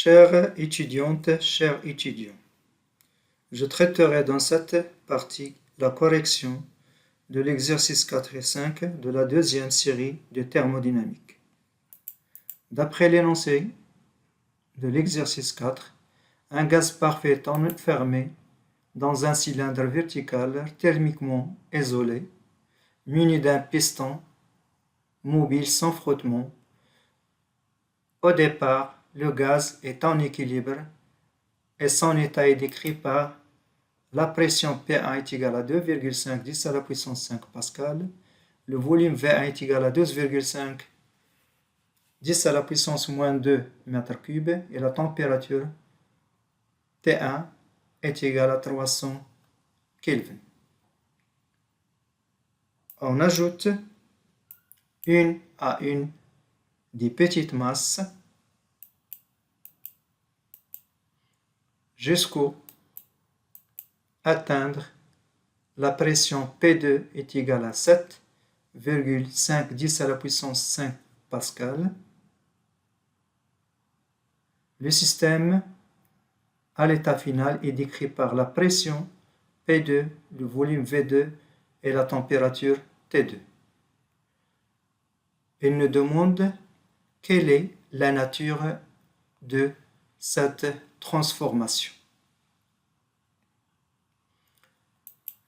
Chères étudiantes, chers étudiants, je traiterai dans cette partie la correction de l'exercice 4 et 5 de la deuxième série de thermodynamique. D'après l'énoncé de l'exercice 4, un gaz parfait est enfermé dans un cylindre vertical thermiquement isolé, muni d'un piston mobile sans frottement. Au départ, le gaz est en équilibre et son état est décrit par la pression P1 est égale à 2,5 10 à la puissance 5 pascal, le volume V1 est égal à 12,5 10 à la puissance moins 2 mètres cubes et la température T1 est égale à 300 Kelvin. On ajoute une à une des petites masses jusqu'au atteindre la pression P2 est égale à 7,5 10 à la puissance 5 pascal. Le système à l'état final est décrit par la pression P2, le volume V2 et la température T2. Il nous demande quelle est la nature de cette transformation.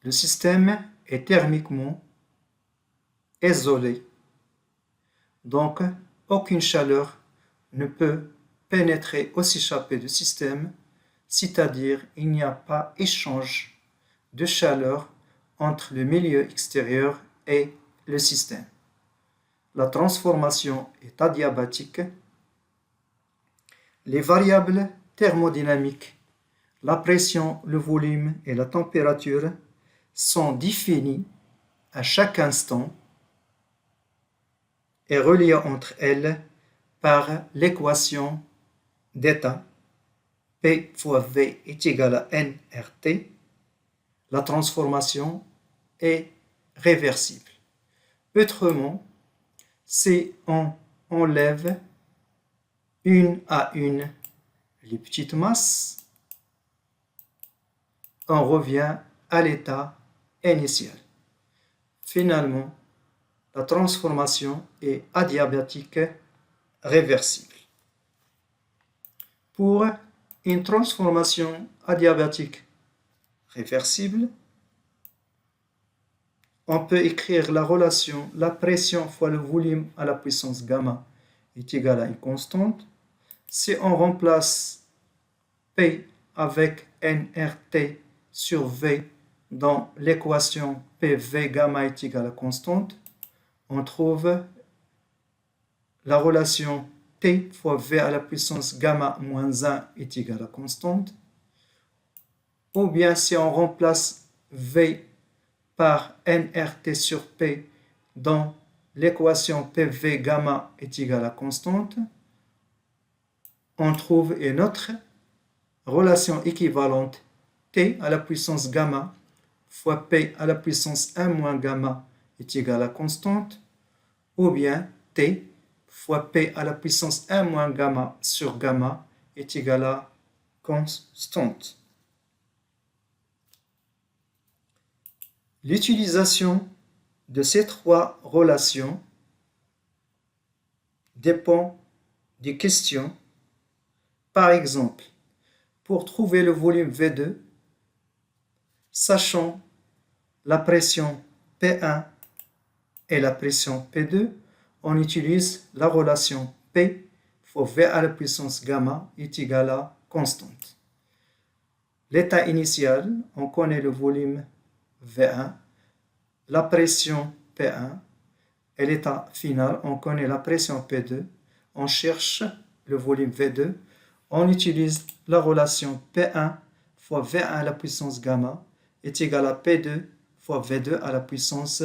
Le système est thermiquement isolé, donc aucune chaleur ne peut pénétrer ou s'échapper du système, c'est-à-dire il n'y a pas échange de chaleur entre le milieu extérieur et le système. La transformation est adiabatique. Les variables thermodynamiques, la pression, le volume et la température sont définies à chaque instant et reliées entre elles par l'équation d'état P fois V est égal à nRT. La transformation est réversible. Autrement, si on enlève une à une les petites masses, on revient à l'état initial. Finalement, la transformation est adiabatique réversible. Pour une transformation adiabatique réversible, on peut écrire la relation la pression fois le volume à la puissance gamma est égal à une constante. Si on remplace P avec nRT sur V dans l'équation PV gamma est égal à constante, on trouve la relation T fois V à la puissance gamma moins 1 est égal à constante. Ou bien si on remplace V par nRT sur P dans l'équation PV gamma est égal à constante, on trouve une autre relation équivalente T à la puissance gamma fois P à la puissance 1 moins gamma est égal à constante, ou bien T fois P à la puissance 1 moins gamma sur gamma est égal à constante. L'utilisation de ces trois relations dépend des questions. Par exemple, pour trouver le volume V2, sachant la pression P1 et la pression P2, on utilise la relation P fois V à la puissance gamma est égal à constante. L'état initial, on connaît le volume V1, la pression P1 et l'état final, on connaît la pression P2, on cherche le volume V2, on utilise la relation P1 fois V1 à la puissance gamma est égal à P2 fois V2 à la puissance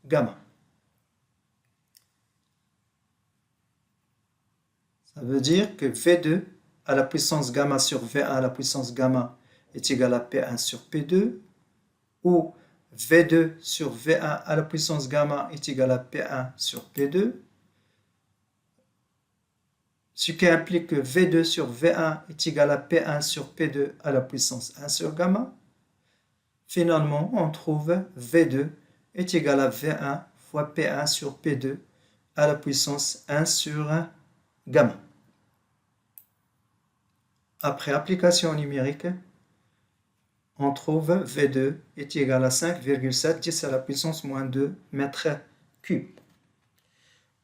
gamma. Ça veut dire que V2 à la puissance gamma sur V1 à la puissance gamma est égal à P1 sur P2, ou V2 sur V1 à la puissance gamma est égal à P1 sur P2. ce qui implique que V2 sur V1 est égal à P1 sur P2 à la puissance 1 sur gamma. Finalement, on trouve V2 est égal à V1 fois P1 sur P2 à la puissance 1 sur gamma. Après application numérique, on trouve V2 est égal à 5,7 10 à la puissance moins 2 mètres cubes.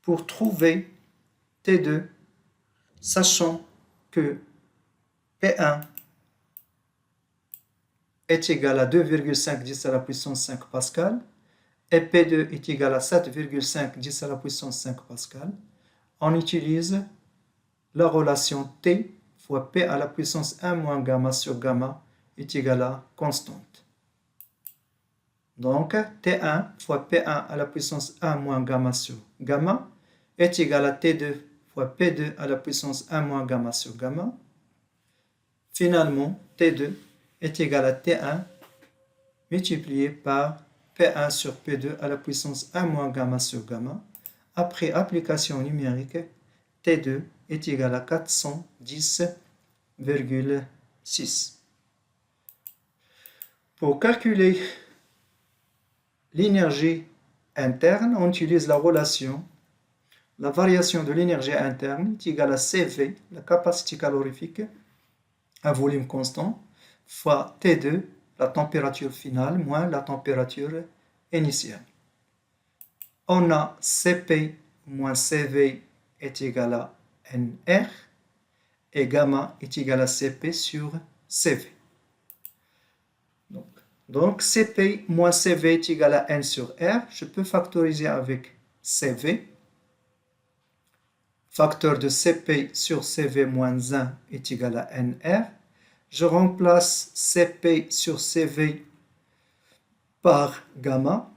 Pour trouver T2, sachant que P1 est égal à 2,5 10 à la puissance 5 pascal et P2 est égal à 7,5 10 à la puissance 5 pascal, on utilise la relation T fois P à la puissance 1 moins gamma sur gamma est égal à constante. Donc, T1 fois P1 à la puissance 1 moins gamma sur gamma est égal à T2 fois P2 à la puissance 1 moins gamma sur gamma. Finalement, T2 est égal à T1 multiplié par P1 sur P2 à la puissance 1 moins gamma sur gamma. Après application numérique, T2 est égal à 410,6. Pour calculer l'énergie interne, on utilise la relation la variation de l'énergie interne est égale à CV, la capacité calorifique, à volume constant, fois T2, la température finale, moins la température initiale. On a Cp moins Cv est égal à Nr et gamma est égal à Cp sur Cv. Donc Cp moins Cv est égal à N sur R. Je peux factoriser avec Cv. Facteur de Cp sur Cv moins 1 est égal à Nr. Je remplace Cp sur Cv par gamma.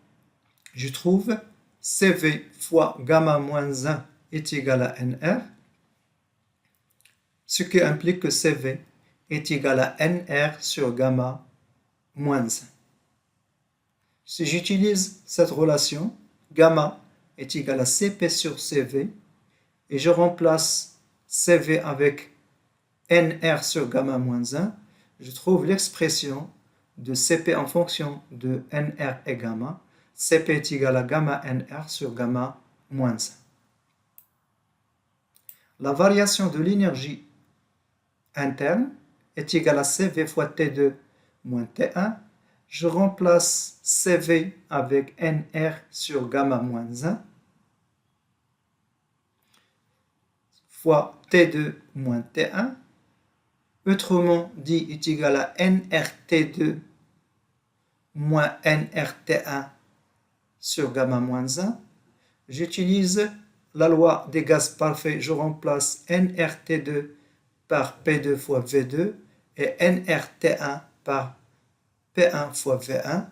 Je trouve Cv fois gamma moins 1 est égal à Nr, ce qui implique que Cv est égal à Nr sur gamma moins 1. Si j'utilise cette relation, gamma est égal à Cp sur Cv, et je remplace Cv avec Nr sur gamma moins 1, je trouve l'expression de Cp en fonction de Nr et gamma. Cp est égal à gamma Nr sur gamma moins 1. La variation de l'énergie interne est égale à Cv fois T2 moins T1. Je remplace Cv avec Nr sur gamma moins 1 fois T2 moins T1, autrement dit est égal à nRT2 moins nRT1 sur gamma moins 1. J'utilise la loi des gaz parfaits, je remplace nRT2 par P2 fois V2 et nRT1 par P1 fois V1.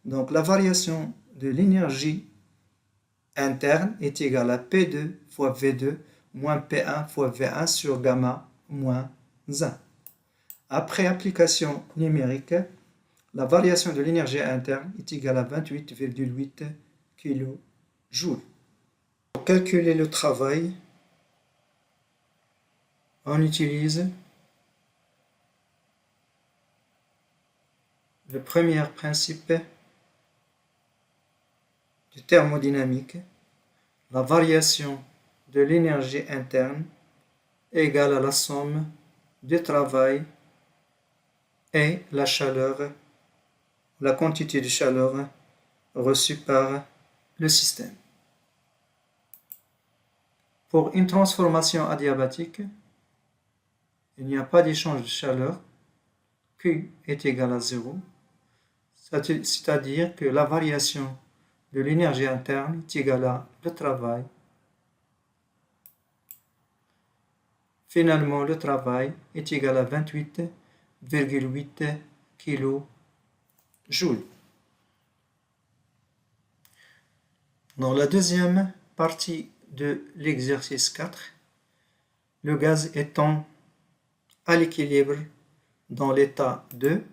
Donc la variation de l'énergie interne est égale à P2 fois V2 moins P1 fois V1 sur gamma moins 1. Après application numérique, la variation de l'énergie interne est égale à 28,8 kJ. Pour calculer le travail, on utilise le premier principe de thermodynamique. La variation de l'énergie interne est égale à la somme du travail et la chaleur, la quantité de chaleur reçue par le système. Pour une transformation adiabatique, il n'y a pas d'échange de chaleur. Q est égal à 0, c'est-à-dire que la variation de l'énergie interne est égale à le travail. Finalement, le travail est égal à 28,8 kJ. Dans la deuxième partie de l'exercice 4, le gaz étant à l'équilibre dans l'état 2,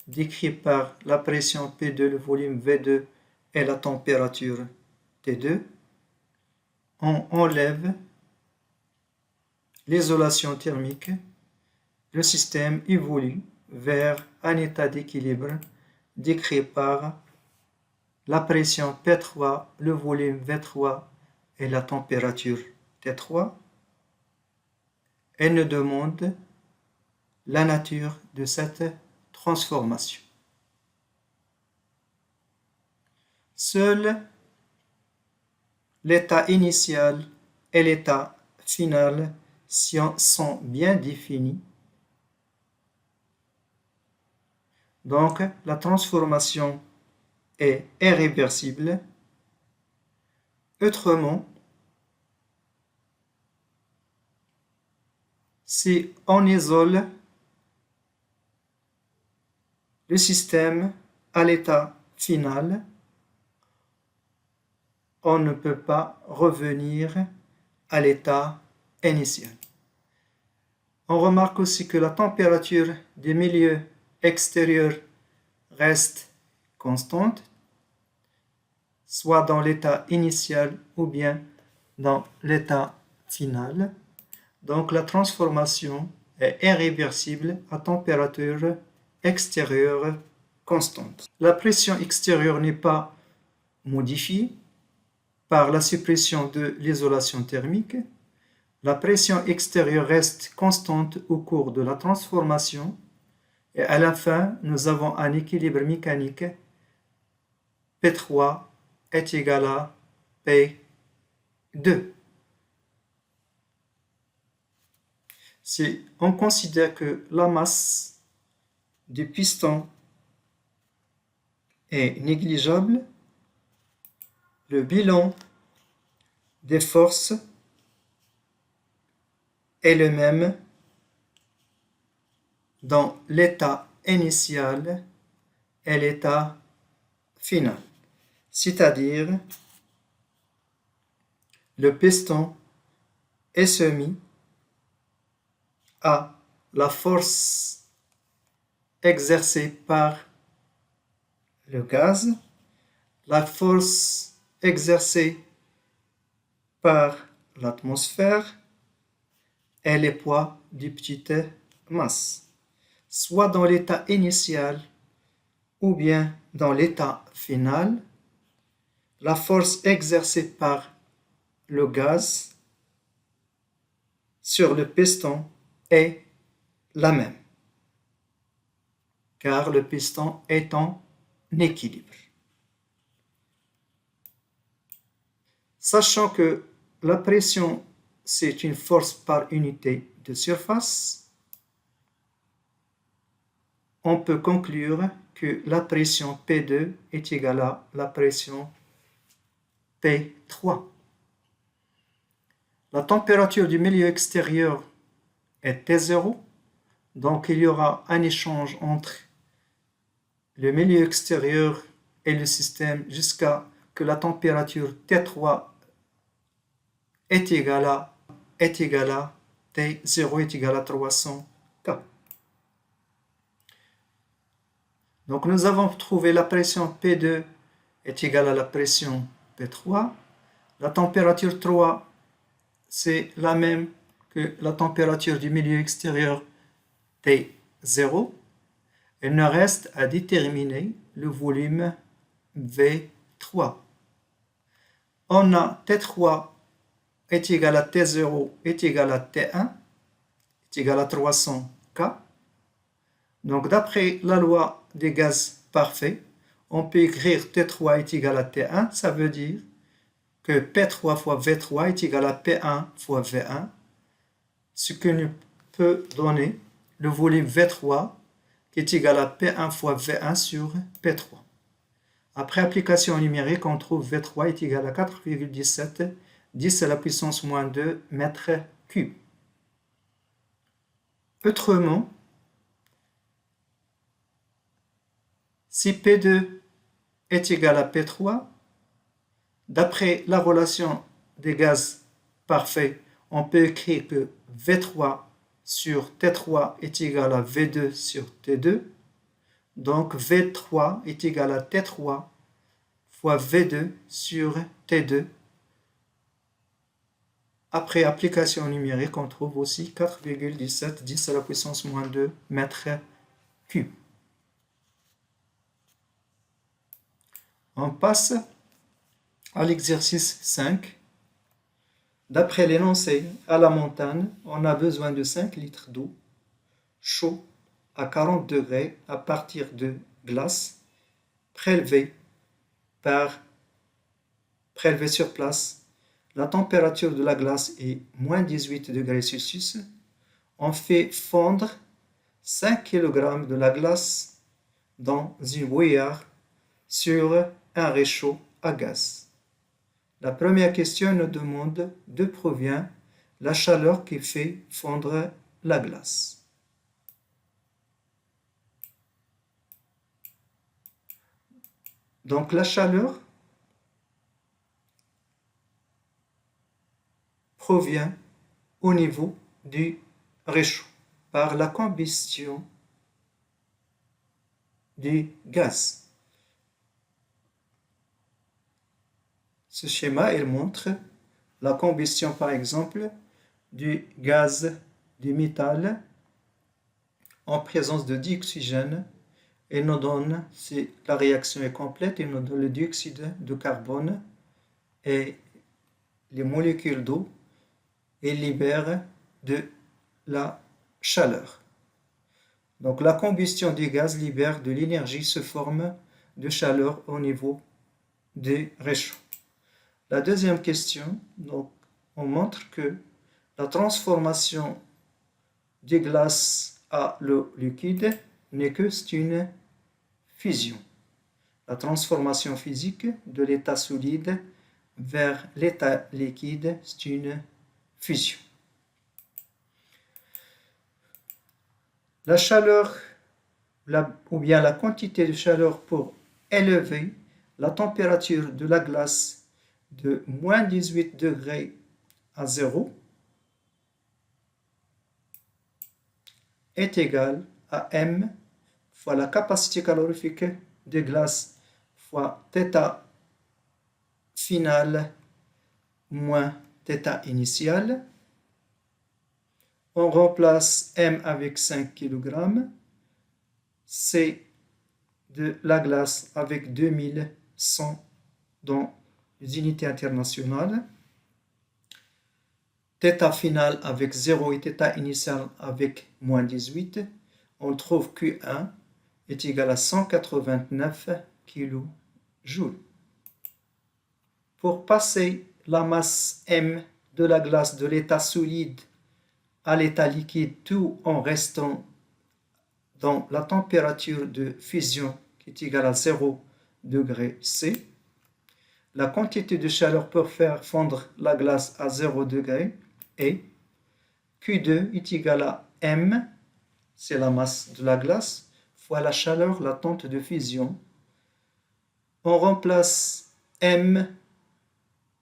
décrit par la pression P2, le volume V2 et la température T2, on enlève l'isolation thermique, le système évolue vers un état d'équilibre décrit par la pression P3, le volume V3 et la température T3. Elle nous demande la nature de cette transformation. Seul l'état initial et l'état final sont bien définis. Donc, la transformation est irréversible. Autrement, si on isole le système à l'état final, on ne peut pas revenir à l'état initial. On remarque aussi que la température des milieux extérieurs reste constante, soit dans l'état initial ou bien dans l'état final. Donc la transformation est irréversible à température extérieure constante. La pression extérieure n'est pas modifiée par la suppression de l'isolation thermique. La pression extérieure reste constante au cours de la transformation et à la fin, nous avons un équilibre mécanique. P3 est égal à P2. Si on considère que la masse du piston est négligeable, le bilan des forces est le même dans l'état initial et l'état final. C'est-à-dire, le piston est soumis à la force exercée par le gaz, la force exercée par l'atmosphère et les poids du petite masse, soit dans l'état initial ou bien dans l'état final. La force exercée par le gaz sur le piston est la même, car le piston est en équilibre. Sachant que la pression, c'est une force par unité de surface, on peut conclure que la pression P2 est égale à la pression P3. La température du milieu extérieur est T0, donc il y aura un échange entre le milieu extérieur et le système jusqu'à que la température T3 est égale à T0 est égal à 300 K. Donc nous avons trouvé la pression P2 est égale à la pression P3. La température 3, c'est la même que la température du milieu extérieur T0. Il nous reste à déterminer le volume V3. On a T3 est égal à T0 est égal à T1 est égal à 300 K. Donc d'après la loi des gaz parfaits, on peut écrire T3 est égal à T1, ça veut dire que P3 fois V3 est égal à P1 fois V1, ce qui nous peut donner le volume V3 qui est égal à P1 fois V1 sur P3. Après application numérique, on trouve V3 est égal à 4,17 10 à la puissance moins 2 mètres cubes. Autrement, si P2 est égal à P3, d'après la relation des gaz parfaits, on peut écrire que V3 sur T3 est égal à V2 sur T2. Donc V3 est égal à T3 fois V2 sur T2. Après application numérique, on trouve aussi 4,17 10 à la puissance moins 2 mètres cubes. On passe à l'exercice 5. D'après l'énoncé, à la montagne, on a besoin de 5 litres d'eau chaud à 40 degrés à partir de glace prélevée sur place. La température de la glace est moins 18 degrés Celsius. On fait fondre 5 kg de la glace dans une bouilloire sur un réchaud à gaz. La première question nous demande d'où provient la chaleur qui fait fondre la glace. Donc la chaleur provient au niveau du réchaud par la combustion du gaz. Ce schéma, il montre la combustion, par exemple, du gaz du métal en présence de dioxygène. Et nous donne, si la réaction est complète, il nous donne le dioxyde de carbone et les molécules d'eau et libère de la chaleur. Donc la combustion du gaz libère de l'énergie sous forme de chaleur au niveau des réchauds. La deuxième question, donc, on montre que la transformation des glaces à l'eau liquide n'est que une fusion. La transformation physique de l'état solide vers l'état liquide, c'est une fusion. La chaleur ou bien la quantité de chaleur pour élever la température de la glace de moins 18 degrés à 0 est égale à M fois la capacité calorifique de glace fois θ final moins θ initial. On remplace M avec 5 kg, C de la glace avec 2100 dans les unités internationales, θ final avec 0 et θ initial avec moins 18, on trouve Q1 est égal à 189 kJ. Pour passer la masse M de la glace de l'état solide à l'état liquide tout en restant dans la température de fusion qui est égale à 0 degré C, la quantité de chaleur pour faire fondre la glace à 0 degré est Q2 est égal à M, c'est la masse de la glace, fois la chaleur latente de fusion. On remplace M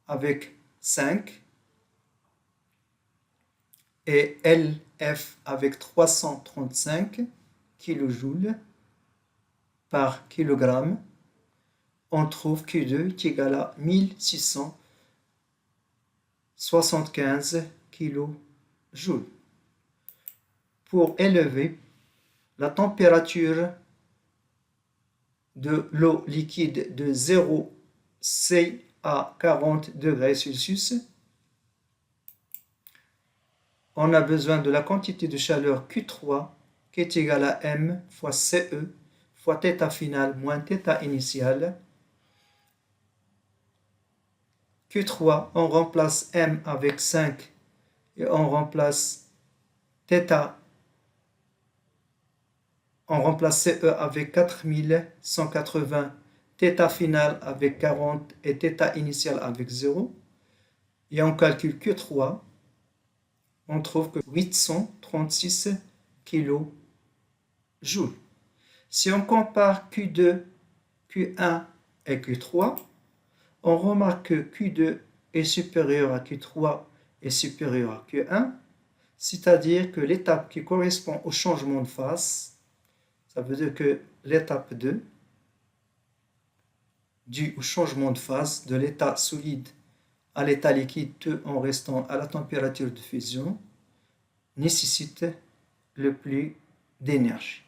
avec 5 et LF avec 335 kJ par kilogramme. On trouve Q2 est égal à 1675 kJ. Pour élever la température de l'eau liquide de 0 C à 40 degrés Celsius, on a besoin de la quantité de chaleur Q3 qui est égale à M fois CE fois θ final moins θ initial. Q3, on remplace M avec 5 et on remplace θ, on remplace CE avec 4180, θ final avec 40 et θ initial avec 0. Et on calcule Q3, on trouve que 836 kJ. Si on compare Q2, Q1 et Q3, on remarque que Q2 est supérieur à Q3 et supérieur à Q1, c'est-à-dire que l'étape qui correspond au changement de phase, ça veut dire que l'étape 2, due au changement de phase de l'état solide à l'état liquide tout en restant à la température de fusion nécessite le plus d'énergie.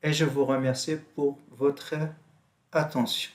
Et je vous remercie pour votre attention.